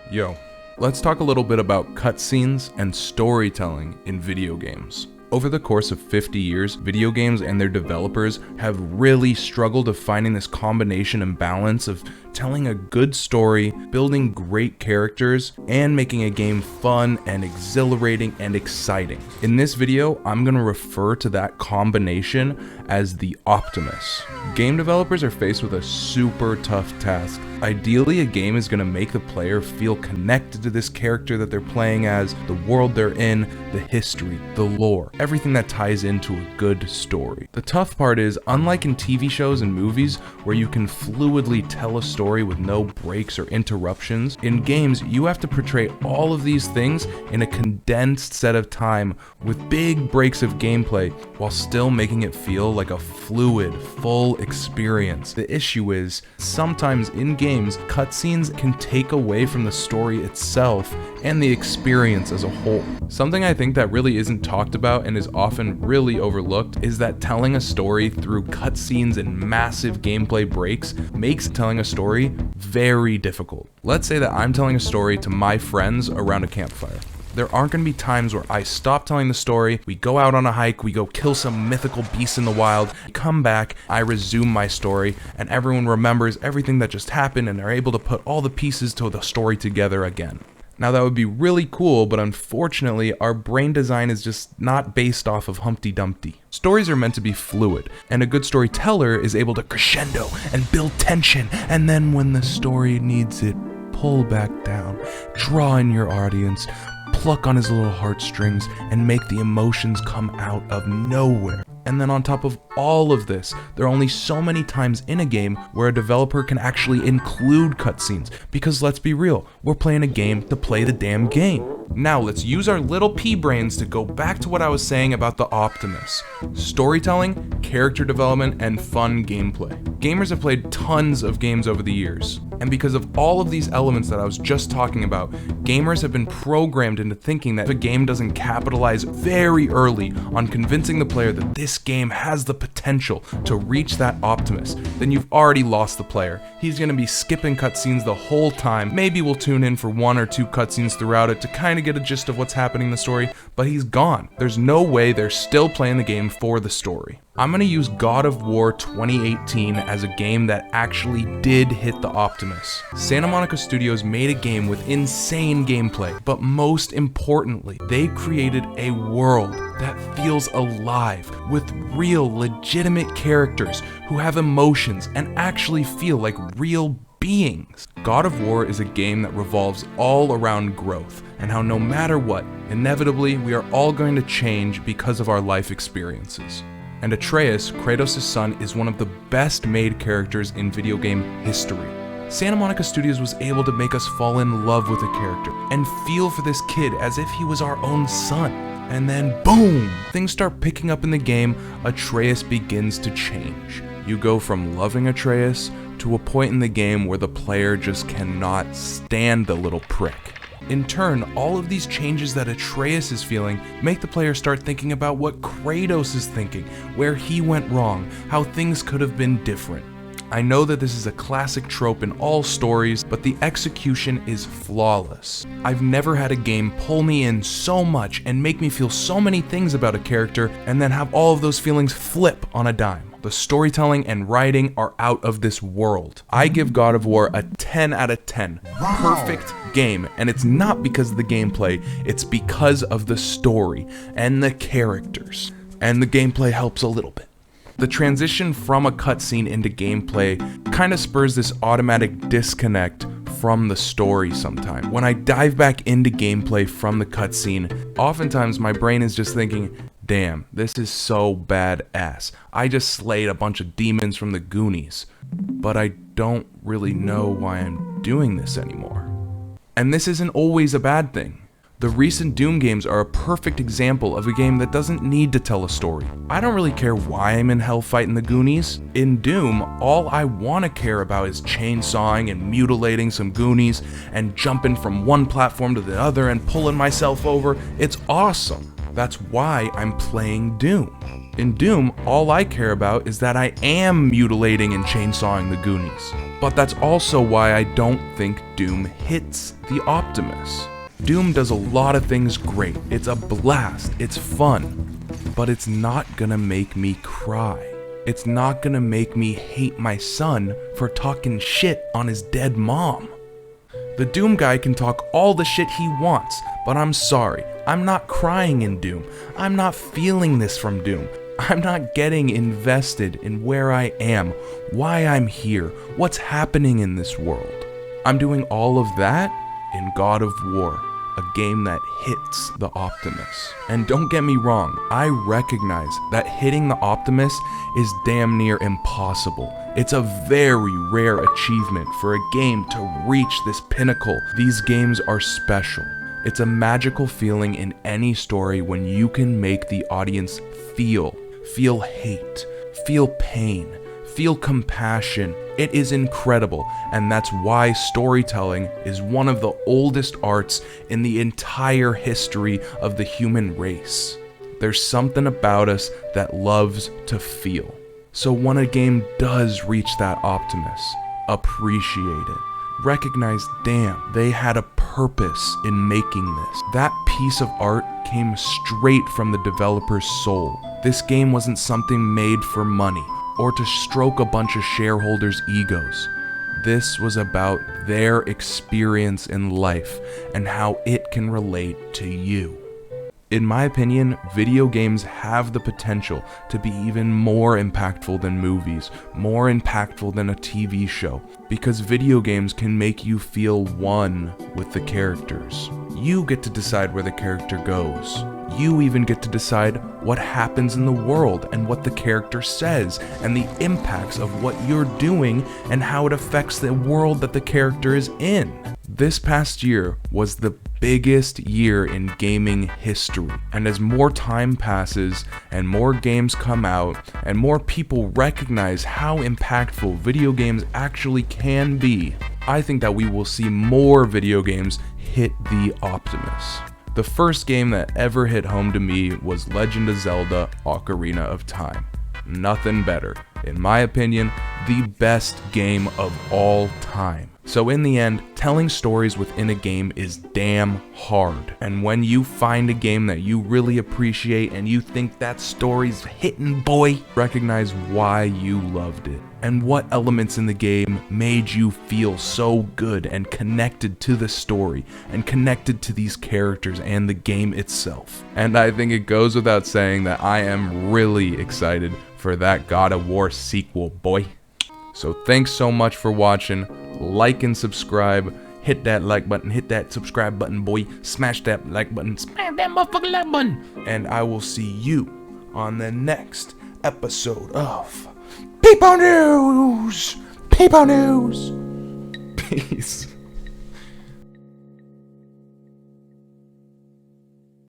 Yo, let's talk a little bit about cutscenes and storytelling in video games. Over the course of 50 years, video games and their developers have really struggled of finding this combination and balance of telling a good story, building great characters, and making a game fun and exhilarating and exciting. In this video, I'm going to refer to that combination as the Optimus. Game developers are faced with a super tough task. Ideally, a game is going to make the player feel connected to this character that they're playing as, the world they're in, the history, the lore, everything that ties into a good story. The tough part is, unlike in TV shows and movies where you can fluidly tell a story with no breaks or interruptions, in games you have to portray all of these things in a condensed set of time with big breaks of gameplay while still making it feel like a fluid, full experience. The issue is, sometimes in games, cutscenes can take away from the story itself and the experience as a whole. Something I think that really isn't talked about and is often really overlooked is that telling a story through cutscenes and massive gameplay breaks makes telling a story very difficult. Let's say that I'm telling a story to my friends around a campfire. There aren't going to be times where I stop telling the story, we go out on a hike, we go kill some mythical beast in the wild, come back, I resume my story, and everyone remembers everything that just happened and are able to put all the pieces to the story together again. Now that would be really cool, but unfortunately our brain design is just not based off of Humpty Dumpty. Stories are meant to be fluid, and a good storyteller is able to crescendo and build tension, and then when the story needs it, pull back down, draw in your audience, pluck on his little heartstrings, and make the emotions come out of nowhere. And then on top of all of this, there are only so many times in a game where a developer can actually include cutscenes, because let's be real, we're playing a game to play the damn game. Now let's use our little pea brains to go back to what I was saying about the Optimus. Storytelling, character development, and fun gameplay. Gamers have played tons of games over the years, and because of all of these elements that I was just talking about, gamers have been programmed into thinking that if a game doesn't capitalize very early on convincing the player that this game has the potential to reach that Optimus, then you've already lost the player. He's going to be skipping cutscenes the whole time. Maybe we'll tune in for 1 or 2 cutscenes throughout it to kind of get a gist of what's happening in the story, but he's gone. There's no way they're still playing the game for the story. I'm going to use God of War 2018 as a game that actually did hit the Optimus. Santa Monica Studios made a game with insane gameplay, but most importantly, they created a world that feels alive, with real, legitimate characters who have emotions and actually feel like real beings. God of War is a game that revolves all around growth, and how no matter what, inevitably we are all going to change because of our life experiences. And Atreus, Kratos' son, is one of the best made characters in video game history. Santa Monica Studios was able to make us fall in love with a character and feel for this kid as if he was our own son. And then boom! Things start picking up in the game, Atreus begins to change. You go from loving Atreus to a point in the game where the player just cannot stand the little prick. In turn, all of these changes that Atreus is feeling make the player start thinking about what Kratos is thinking, where he went wrong, how things could have been different. I know that this is a classic trope in all stories, but the execution is flawless. I've never had a game pull me in so much and make me feel so many things about a character and then have all of those feelings flip on a dime. The storytelling and writing are out of this world. I give God of War a 10 out of 10. Perfect game, and it's not because of the gameplay, it's because of the story and the characters. And the gameplay helps a little bit. The transition from a cutscene into gameplay kind of spurs this automatic disconnect from the story sometimes. When I dive back into gameplay from the cutscene, oftentimes my brain is just thinking, damn, this is so badass. I just slayed a bunch of demons from the Goonies, but I don't really know why I'm doing this anymore. And this isn't always a bad thing. The recent Doom games are a perfect example of a game that doesn't need to tell a story. I don't really care why I'm in hell fighting the Goonies. In Doom, all I want to care about is chainsawing and mutilating some Goonies and jumping from one platform to the other and pulling myself over. It's awesome. That's why I'm playing Doom. In Doom, all I care about is that I am mutilating and chainsawing the Goonies. But that's also why I don't think Doom hits the Optimus. Doom does a lot of things great. It's a blast, it's fun, but it's not gonna make me cry. It's not gonna make me hate my son for talking shit on his dead mom. The Doom guy can talk all the shit he wants, but I'm sorry, I'm not crying in Doom. I'm not feeling this from Doom. I'm not getting invested in where I am, why I'm here, what's happening in this world. I'm doing all of that in God of War, a game that hits the Optimus. And don't get me wrong, I recognize that hitting the Optimus is damn near impossible. It's a very rare achievement for a game to reach this pinnacle. These games are special. It's a magical feeling in any story when you can make the audience feel hate, feel pain, feel compassion. It is incredible, and that's why storytelling is one of the oldest arts in the entire history of the human race. There's something about us that loves to feel. So when a game does reach that Optimus, appreciate it. Recognize, damn, they had a purpose in making this. That piece of art came straight from the developer's soul. This game wasn't something made for money or to stroke a bunch of shareholders' egos. This was about their experience in life and how it can relate to you. In my opinion, video games have the potential to be even more impactful than movies, more impactful than a TV show, because video games can make you feel one with the characters. You get to decide where the character goes. You even get to decide what happens in the world and what the character says and the impacts of what you're doing and how it affects the world that the character is in. This past year was the biggest year in gaming history, and as more time passes and more games come out and more people recognize how impactful video games actually can be, I think that we will see more video games hit the Optimus. The first game that ever hit home to me was Legend of Zelda: Ocarina of Time. Nothing better. In my opinion, the best game of all time. So in the end, telling stories within a game is damn hard. And when you find a game that you really appreciate and you think that story's hitting, boy, recognize why you loved it and what elements in the game made you feel so good and connected to the story and connected to these characters and the game itself. And I think it goes without saying that I am really excited for that God of War sequel, boy. So thanks so much for watching. Like and subscribe. Hit that like button, hit that subscribe button, boy. Smash that like button, smash that motherfucking like button. And I will see you on the next episode of People News. People News. Peace.